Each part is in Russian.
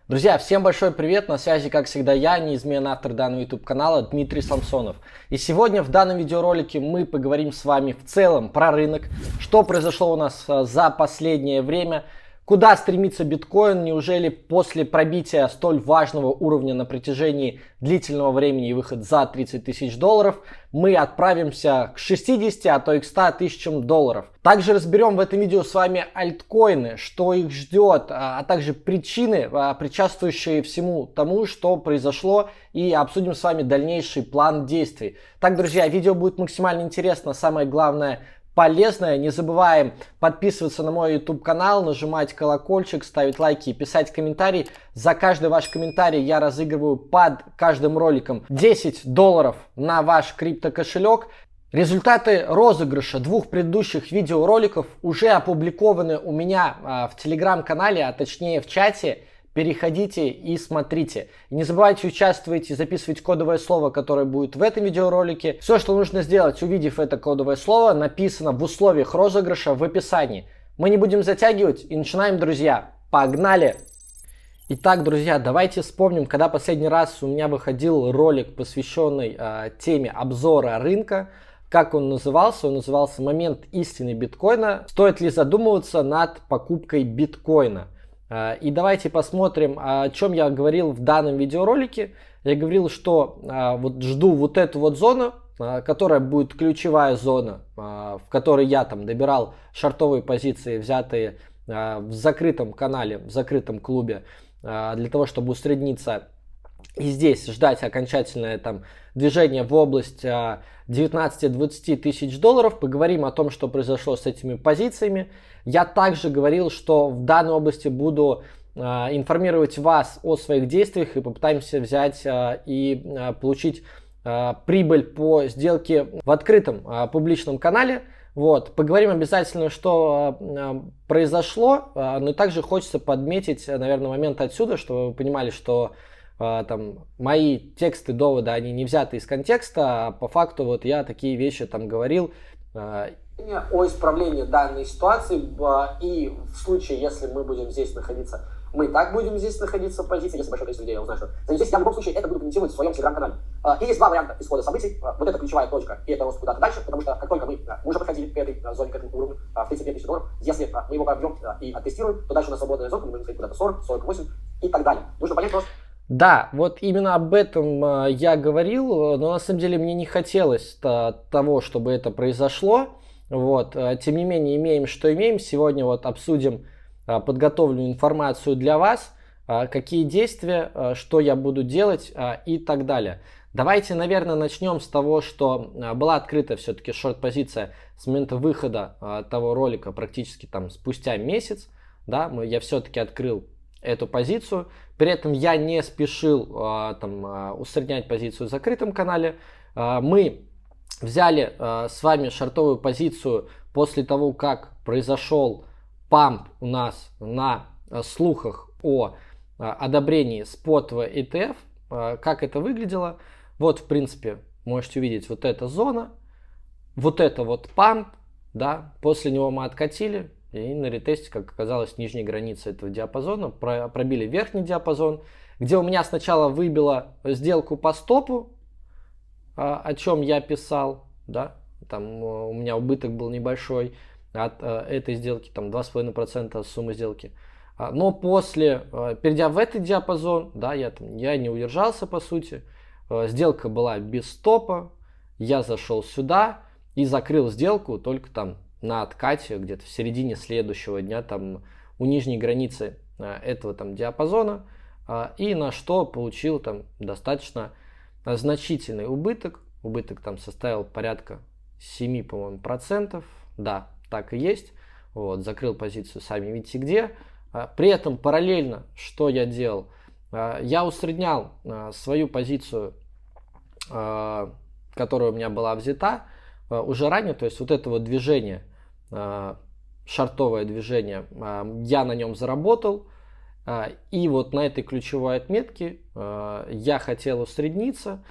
Друзья, всем большой привет, на связи как всегда я, неизменный автор данного YouTube канала Дмитрий Самсонов. И сегодня в данном видеоролике мы поговорим с вами в целом про рынок, что произошло у нас за последнее время, куда стремится биткоин, неужели после пробития столь важного уровня на протяжении длительного времени и выход за 30 тысяч долларов, мы отправимся к 60, а то и к 100 тысячам долларов. Также разберем в этом видео с вами альткоины, что их ждет, а также причины, причастствующие всему тому, что произошло, и обсудим с вами дальнейший план действий. Так, друзья, видео будет максимально интересно, самое главное – полезное. Не забываем подписываться на мой YouTube канал, нажимать колокольчик, ставить лайки и писать комментарий. За каждый ваш комментарий я разыгрываю под каждым роликом 10 долларов на ваш криптокошелек. Результаты розыгрыша двух предыдущих видеороликов уже опубликованы у меня в телеграм-канале, а точнее в чате. Переходите и смотрите. И не забывайте участвовать и записывать кодовое слово, которое будет в этом видеоролике. Все, что нужно сделать, увидев это кодовое слово, написано в условиях розыгрыша в описании. Мы не будем затягивать и начинаем, друзья. Погнали! Итак, друзья, давайте вспомним, когда последний раз у меня выходил ролик, посвященный теме обзора рынка. Как он назывался? Он назывался «Момент истины биткоина. Стоит ли задумываться над покупкой биткоина?» И давайте посмотрим, о чем я говорил в данном видеоролике. Я говорил, что вот жду вот эту вот зону, которая будет ключевая зона, в которой я там добирал шортовые позиции, взятые в закрытом канале, в закрытом клубе, для того, чтобы усредниться и здесь ждать окончательное там движение в область 19-20 тысяч долларов. Поговорим о том, что произошло с этими позициями. Я также говорил, что в данной области буду информировать вас о своих действиях и попытаемся взять и получить прибыль по сделке в открытом публичном канале. Вот. Поговорим обязательно, что произошло, но также хочется подметить, наверное, момент отсюда, чтобы вы понимали, что там мои тексты, доводы, они не взяты из контекста, а по факту вот я такие вещи там говорил о исправлении данной ситуации, и в случае, если мы будем здесь находиться, мы и так будем здесь находиться в позиции, если большое количество людей, я узнаю, что здесь я в любом случае это буду комментировать в своем телеграм-канале. И есть два варианта исхода событий. Вот это ключевая точка, и это рост куда-то дальше, потому что как только мы уже подходили к этой зоне, к этому уровню, в 35 тысяч долларов, если мы его пробьем и оттестируем, то дальше у нас свободная зона, мы можем сказать куда-то 40, 48 и так далее. Нужно понять просто. Да, вот именно об этом я говорил, но на самом деле мне не хотелось того, чтобы это произошло. Вот. Тем не менее, имеем, что имеем. Сегодня вот обсудим подготовленную информацию для вас, какие действия, что я буду делать и так далее. Давайте, наверное, начнем с того, что была открыта все-таки шорт-позиция с момента выхода того ролика практически там спустя месяц. Да, я все-таки открыл эту позицию. При этом я не спешил усреднять позицию в закрытом канале. Мы взяли с вами шортовую позицию после того, как произошел памп у нас на слухах о одобрении спотового ETF. Как это выглядело? Вот, в принципе, можете увидеть вот эта зона, вот это вот памп, да, после него мы откатили. И на ретесте, как оказалось, нижней границы этого диапазона пробили верхний диапазон, где у меня сначала выбило сделку по стопу, о чем я писал, да, там у меня убыток был небольшой от этой сделки, там 2,5% суммы сделки. Но после, перейдя в этот диапазон, да, я не удержался по сути, сделка была без стопа, я зашел сюда и закрыл сделку только там на откате где-то в середине следующего дня там у нижней границы этого там диапазона, и на что получил там достаточно значительный убыток. Убыток там составил порядка 7, по-моему, процентов. Да, так и есть. Вот, закрыл позицию, сами видите где. При этом параллельно, что я делал? Я усреднял свою позицию, которая у меня была взята уже ранее, то есть вот это вот движение, шортовое движение, я на нем заработал, и вот на этой ключевой отметке я хотел усредниться,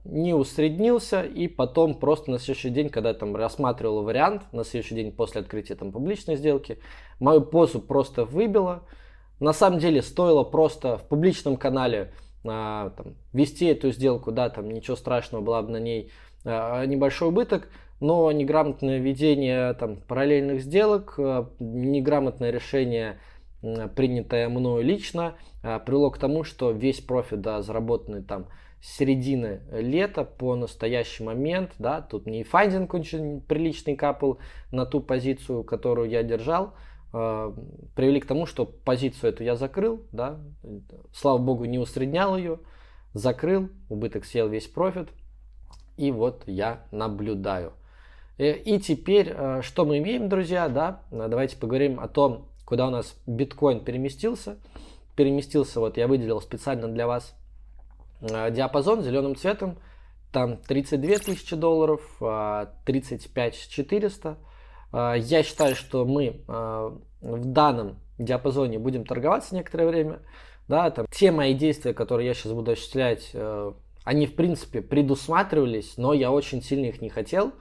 не усреднился, и потом просто на следующий день, когда там рассматривал вариант, на следующий день после открытия там публичной сделки, мою позу просто выбило, На самом деле стоило просто в публичном канале вести эту сделку, да, там ничего страшного, была бы на ней небольшой убыток, но неграмотное ведение там параллельных сделок, неграмотное решение, принятое мною лично, привело к тому, что весь профит, да, заработанный там с середины лета по настоящий момент, да, тут мне и фандинг очень приличный капал на ту позицию, которую я держал, привели к тому, что позицию эту я закрыл, да, слава богу, не усреднял ее, закрыл, убыток съел весь профит, и вот я наблюдаю. И теперь, что мы имеем, друзья, да, давайте поговорим о том, куда у нас биткоин переместился. Переместился, вот я выделил специально для вас диапазон зеленым цветом, там 32 тысячи долларов, 35 400. Я считаю, что мы в данном диапазоне будем торговаться некоторое время. Да, там, те мои действия, которые я сейчас буду осуществлять, они в принципе предусматривались, но я очень сильно их не хотел,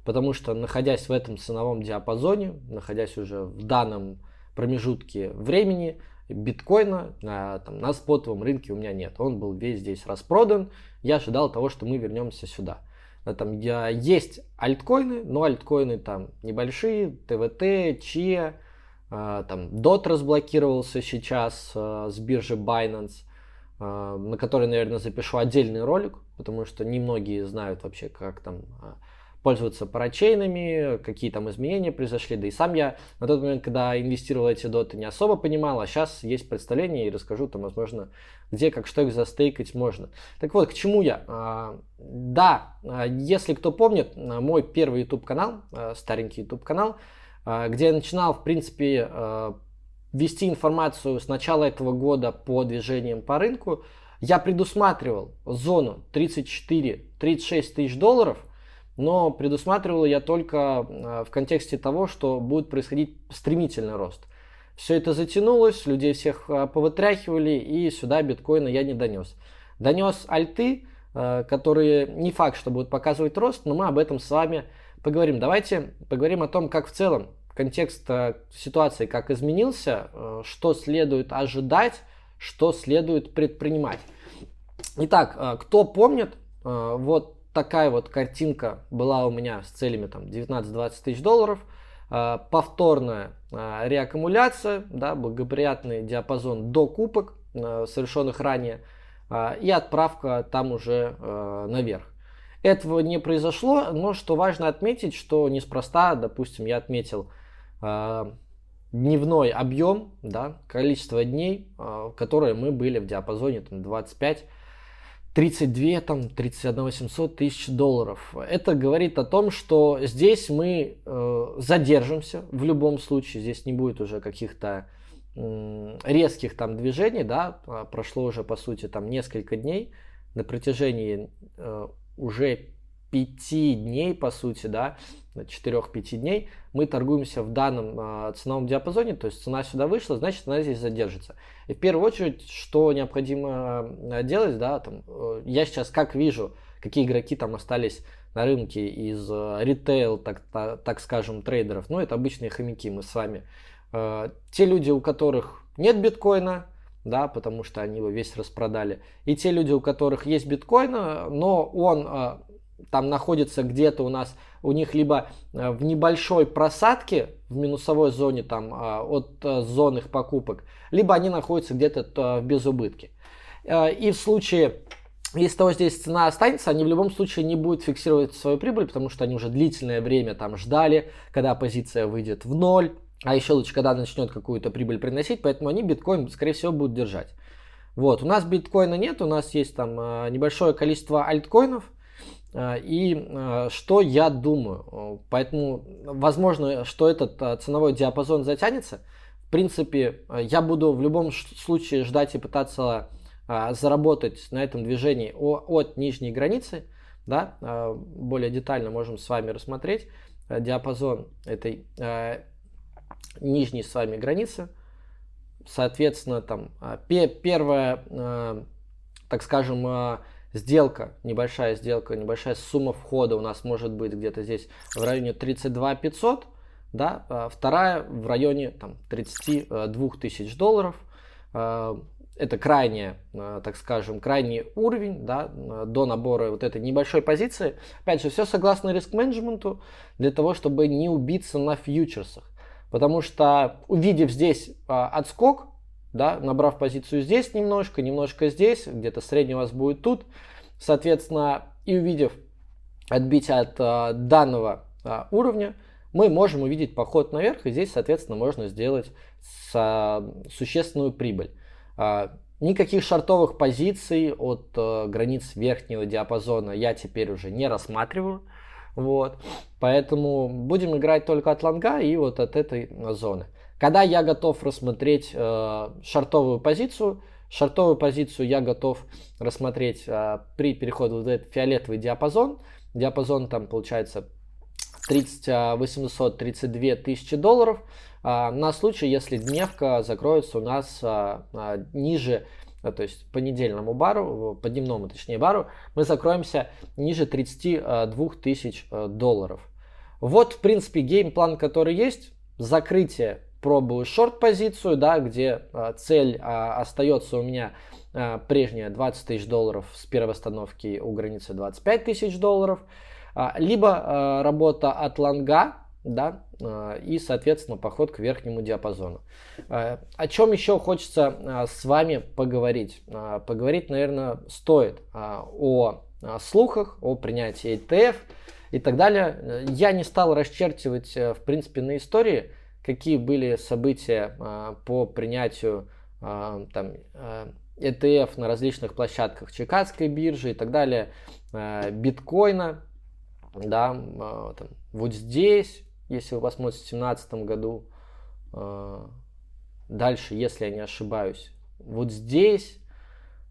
потому что, находясь в этом ценовом диапазоне, находясь уже в данном промежутке времени, биткоина на спотовом рынке у меня нет. Он был весь здесь распродан. Я ожидал того, что мы вернемся сюда. Там есть альткоины, но альткоины там небольшие, ТВТ, ЧИА, там DOT разблокировался сейчас с биржи Binance, на который, наверное, запишу отдельный ролик, потому что немногие знают вообще, как там пользоваться парачейнами, какие там изменения произошли. Да и сам я на тот момент, когда инвестировал в эти доты, не особо понимал, а сейчас есть представление и расскажу там, возможно, где, как, что их застейкать можно. Так вот, к чему я? Да, если кто помнит, мой первый YouTube канал, старенький YouTube канал, где я начинал, в принципе, вести информацию с начала этого года по движениям по рынку, я предусматривал зону 34-36 тысяч долларов, но предусматривал я только в контексте того, что будет происходить стремительный рост. Все это затянулось, людей всех повытряхивали, и сюда биткоина я не донес. Донес альты, которые не факт, что будут показывать рост, но мы об этом с вами поговорим. Давайте поговорим о том, как в целом контекст ситуации как изменился, что следует ожидать, что следует предпринимать. Итак, кто помнит, вот такая вот картинка была у меня с целями там 19-20 тысяч долларов. Повторная реаккумуляция, да, благоприятный диапазон до купок, совершенных ранее, и отправка там уже наверх. Этого не произошло, но что важно отметить, что неспроста, допустим, я отметил дневной объем, да, количество дней, которые мы были в диапазоне там, 25 32, там, 31 800 тысяч долларов. Это говорит о том, что здесь мы задержимся в любом случае. Здесь не будет уже каких-то резких там движений, да. Прошло уже, по сути, там несколько дней. На протяжении уже 5 дней, по сути, да, 4-5 дней мы торгуемся в данном ценовом диапазоне, то есть цена сюда вышла, значит она здесь задержится. И в первую очередь, что необходимо делать, да, там, я сейчас как вижу, какие игроки там остались на рынке из ритейл, так скажем, трейдеров, ну это обычные хомяки, мы с вами. Те люди, у которых нет биткоина, да, потому что они его весь распродали, и те люди, у которых есть биткоина, но он там находится где-то у них либо в небольшой просадке в минусовой зоне там от зон их покупок, либо они находятся где-то в безубытке. И в случае, если того здесь цена останется, они в любом случае не будут фиксировать свою прибыль, потому что они уже длительное время там ждали, когда позиция выйдет в ноль, а еще лучше, когда начнет какую-то прибыль приносить, поэтому они биткоин, скорее всего, будут держать. Вот, у нас биткоина нет, у нас есть там небольшое количество альткоинов. И что я думаю, поэтому возможно, что этот ценовой диапазон затянется. В принципе, я буду в любом случае ждать и пытаться заработать на этом движении от нижней границы, да, более детально можем с вами рассмотреть диапазон этой нижней с вами границы. Соответственно, там первая, так скажем, небольшая сумма входа у нас может быть где-то здесь в районе 32 500, да, вторая в районе там 32 тысяч долларов. это крайний, так скажем, крайний уровень, да, до набора вот этой небольшой позиции. Опять же, все согласно риск-менеджменту, для того, чтобы не убиться на фьючерсах. Потому что, увидев здесь отскок, да, набрав позицию здесь немножко здесь, где-то средний у вас будет тут, соответственно, и увидев отбитие от данного уровня, мы можем увидеть поход наверх, и здесь, соответственно, можно сделать существенную прибыль. Никаких шортовых позиций от границ верхнего диапазона я теперь уже не рассматриваю. Вот. Поэтому будем играть только от лонга и вот от этой зоны. Когда я готов рассмотреть шортовую позицию я готов рассмотреть при переходе в этот фиолетовый диапазон. Диапазон там получается 30 832 тысячи долларов. На случай, если дневка закроется у нас ниже, то есть по недельному бару, по дневному точнее бару, мы закроемся ниже 32 тысяч долларов. Вот в принципе геймплан, который есть. Закрытие, пробую шорт-позицию, да, где цель остается у меня прежняя 20 тысяч долларов с первой остановки у границы 25 тысяч долларов. Либо работа от лонга, да, и, соответственно, поход к верхнему диапазону. О чем еще хочется с вами поговорить? Поговорить, наверное, стоит о слухах, о принятии ETF и так далее. Я не стал расчерчивать, в принципе, на истории, какие были события по принятию там, ETF на различных площадках Чикагской биржи и так далее, биткоина. Да, там, вот здесь, если вы посмотрите в 2017 году, дальше, если я не ошибаюсь, вот здесь,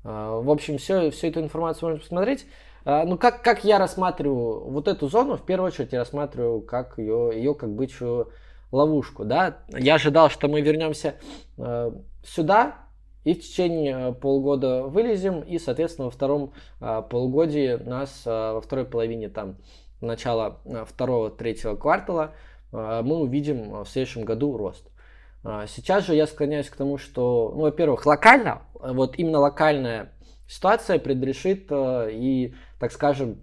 в общем, всю эту информацию можно посмотреть. Ну, как я рассматриваю вот эту зону, в первую очередь я рассматриваю как ее как бычью ловушку, да. Я ожидал, что мы вернемся сюда и в течение полгода вылезем, и, соответственно, во втором полугодии нас во второй половине там начала второго-третьего квартала мы увидим в следующем году рост. Сейчас же я склоняюсь к тому, что, ну, во-первых, локально, вот именно локальная ситуация предрешит и, так скажем,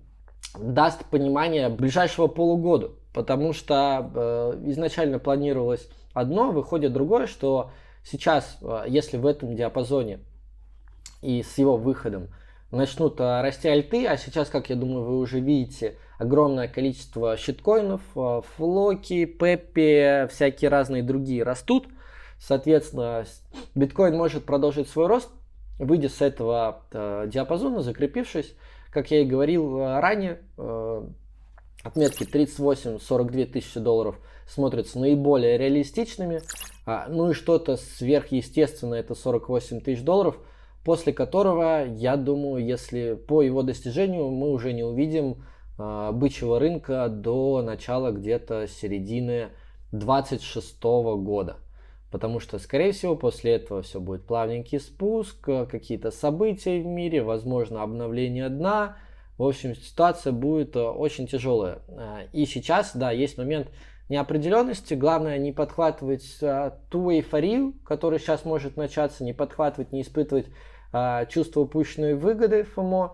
даст понимание ближайшего полугода, потому что изначально планировалось одно, выходит другое, что сейчас, если в этом диапазоне и с его выходом начнут расти альты, а сейчас, как я думаю, вы уже видите, огромное количество щиткоинов, флоки, пеппи, всякие разные другие растут. Соответственно, биткоин может продолжить свой рост, выйдя с этого диапазона, закрепившись. Как я и говорил ранее, отметки 38-42 тысячи долларов смотрятся наиболее реалистичными. Ну и что-то сверхъестественное, это 48 тысяч долларов, после которого, я думаю, если по его достижению мы уже не увидим бычьего рынка до начала где-то середины 2026 года. Потому что, скорее всего, после этого все будет плавненький спуск, какие-то события в мире, возможно, обновление дна. В общем, ситуация будет очень тяжелая. И сейчас, да, есть момент неопределенности. Главное не подхватывать ту эйфорию, которая сейчас может начаться, не подхватывать, не испытывать чувство упущенной выгоды ФОМО,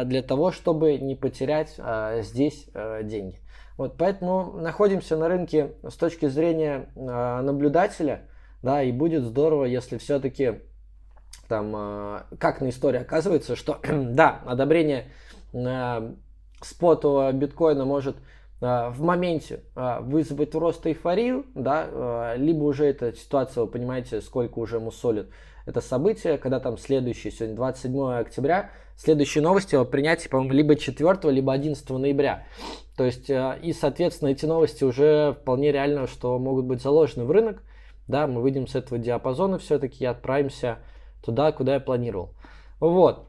для того, чтобы не потерять здесь деньги. Вот, поэтому находимся на рынке с точки зрения наблюдателя, да, и будет здорово, если все-таки там, как на истории оказывается, что да, одобрение спотового биткоина может в моменте вызвать рост эйфорию, да, либо уже эта ситуация, вы понимаете, сколько уже мусолит это событие, когда там следующий, сегодня 27 октября, следующие новости о принятии, по-моему, либо 4, либо 11 ноября. То есть, и, соответственно, эти новости уже вполне реально, что могут быть заложены в рынок, да, мы выйдем с этого диапазона все-таки и отправимся туда, куда я планировал. Вот.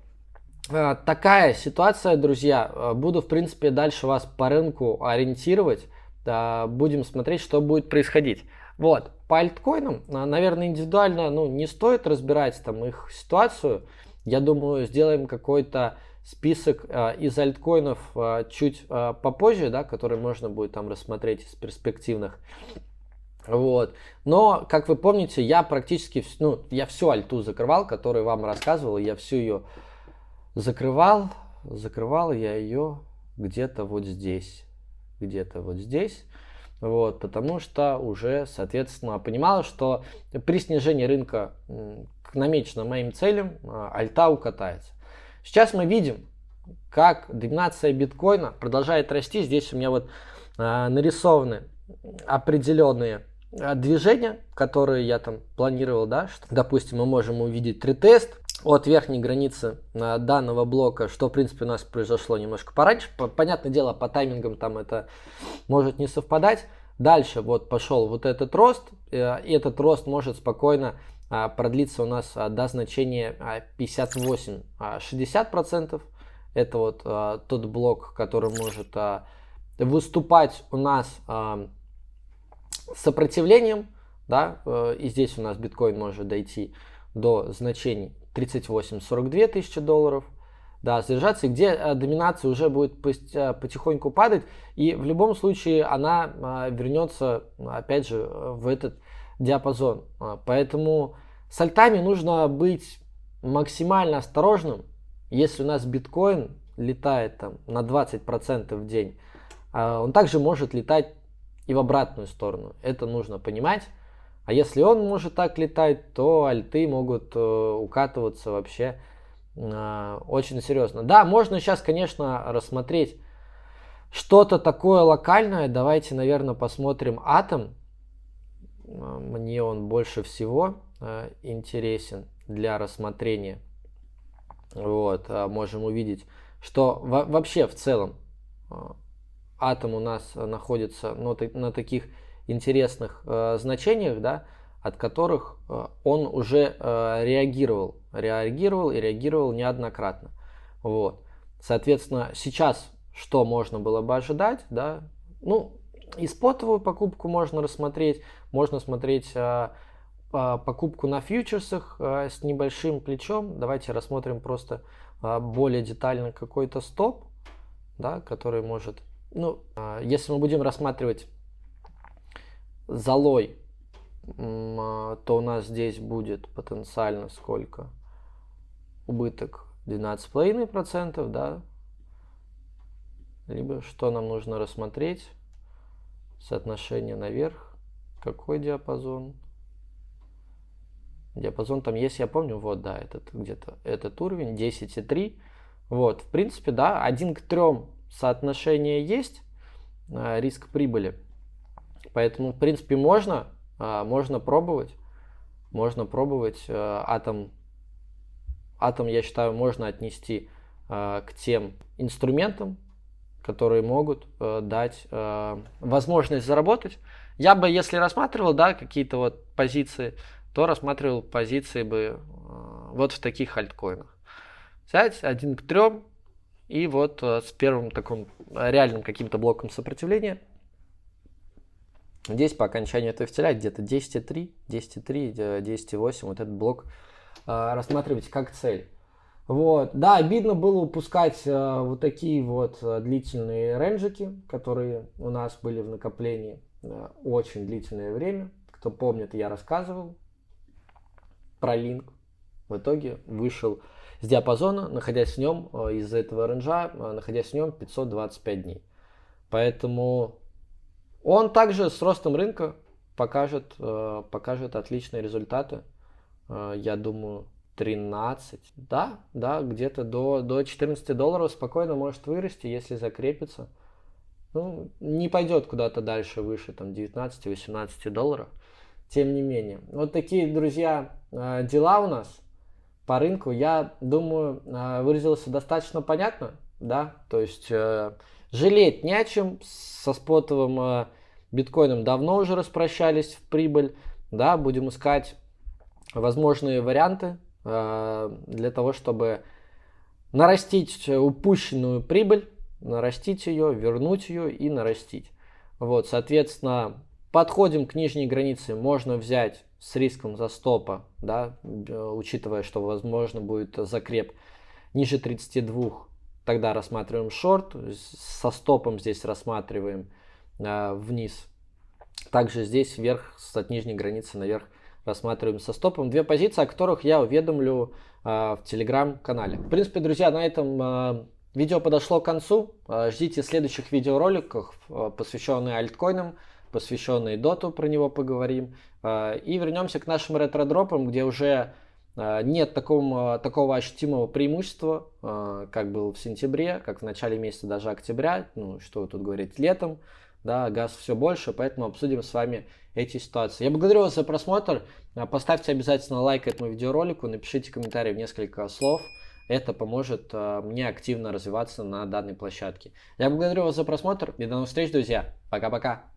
Такая ситуация, друзья. Буду, в принципе, дальше вас по рынку ориентировать. Будем смотреть, что будет происходить. Вот. По альткоинам, наверное, индивидуально, ну, не стоит разбирать там их ситуацию. Я думаю, сделаем какой-то список из альткоинов чуть попозже, да, который можно будет там рассмотреть из перспективных. Вот. Но, как вы помните, я практически, ну, я всю альту закрывал, которую вам рассказывал, я всю ее закрывал я ее где-то вот здесь, вот, потому что уже, соответственно, понимал, что при снижении рынка к намеченным моим целям альта укатается. Сейчас мы видим, как доминация биткоина продолжает расти. Здесь у меня вот нарисованы определенные движения, которые я там планировал, да, что, допустим, мы можем увидеть ретест от верхней границы данного блока, что в принципе у нас произошло немножко пораньше. Понятное дело, по таймингам там это может не совпадать. Дальше вот пошел вот этот рост, и этот рост может спокойно продлиться у нас до значения 58-60%. Это вот тот блок, который может выступать у нас сопротивлением, да, и здесь у нас биткоин может дойти до значений 38-42 тысячи долларов, да, задержаться, где доминация уже будет потихоньку падать, и в любом случае она вернется, опять же, в этот диапазон. Поэтому с альтами нужно быть максимально осторожным. Если у нас биткоин летает там на 20% в день, он также может летать и в обратную сторону. Это нужно понимать. А если он может так летать, то альты могут укатываться вообще очень серьезно. Да, можно сейчас, конечно, рассмотреть что-то такое локальное. Давайте, наверное, посмотрим Атом. Мне он больше всего интересен для рассмотрения. Вот, можем увидеть, что вообще в целом Атом у нас находится на таких интересных значениях, да, от которых он уже реагировал неоднократно. Вот. Соответственно, сейчас что можно было бы ожидать, да? Ну, и спотовую покупку можно рассмотреть, можно смотреть покупку на фьючерсах с небольшим плечом. Давайте рассмотрим просто более детально какой-то стоп, да, который может, ну, если мы будем рассматривать залой, то у нас здесь будет потенциально сколько? Убыток 12,5%, да? Либо что нам нужно рассмотреть? Соотношение наверх. Какой диапазон? Диапазон там есть, я помню, вот, да, этот где-то этот уровень 10,3. Вот, в принципе, да, 1 к 3 соотношение есть, риск прибыли. Поэтому, в принципе, можно пробовать. Атом, я считаю, можно отнести к тем инструментам, которые могут дать возможность заработать. Я бы, если рассматривал, да, какие-то вот позиции, то рассматривал позиции бы вот в таких альткоинах. Взять 1 к 3 и вот с первым таким реальным каким-то блоком сопротивления. Здесь по окончанию этого фитиля где-то 10,3, 10,8, вот этот блок рассматривать как цель. Вот. Да, обидно было упускать вот такие вот длительные рейнджики, которые у нас были в накоплении очень длительное время. Кто помнит, я рассказывал про линк. В итоге вышел с диапазона, находясь в нем, из-за этого рейнджа, находясь в нем 525 дней. Поэтому он также с ростом рынка покажет отличные результаты. Я думаю, 13, да, где-то до 14 долларов спокойно может вырасти, если закрепится. Ну, не пойдет куда-то дальше, выше там 19-18 долларов. Тем не менее, вот такие, друзья, дела у нас по рынку. Я думаю, выразился достаточно понятно, да, то есть жалеть не о чем. Со спотовым биткоином давно уже распрощались в прибыль, да, будем искать возможные варианты для того, чтобы нарастить упущенную прибыль, нарастить ее, вернуть ее и нарастить. Вот, соответственно, подходим к нижней границе, можно взять с риском застопа, да, учитывая, что возможно будет закреп ниже 32, тогда рассматриваем шорт, со стопом здесь рассматриваем вниз Также здесь вверх, от нижней границы наверх рассматриваем со стопом. Две позиции, о которых я уведомлю в телеграм-канале. В принципе, друзья, на этом видео подошло к концу. Ждите следующих видеороликов, посвященных альткоинам, посвященные доту, про него поговорим. И вернемся к нашим ретро-дропам, где уже нет такого ощутимого преимущества, как был в сентябре, как в начале месяца, даже октября. Ну, что тут говорить, летом. Да, газ все больше, поэтому обсудим с вами эти ситуации. Я благодарю вас за просмотр. Поставьте обязательно лайк этому видеоролику, напишите комментарий в несколько слов. Это поможет мне активно развиваться на данной площадке. Я благодарю вас за просмотр и до новых встреч, друзья. Пока-пока.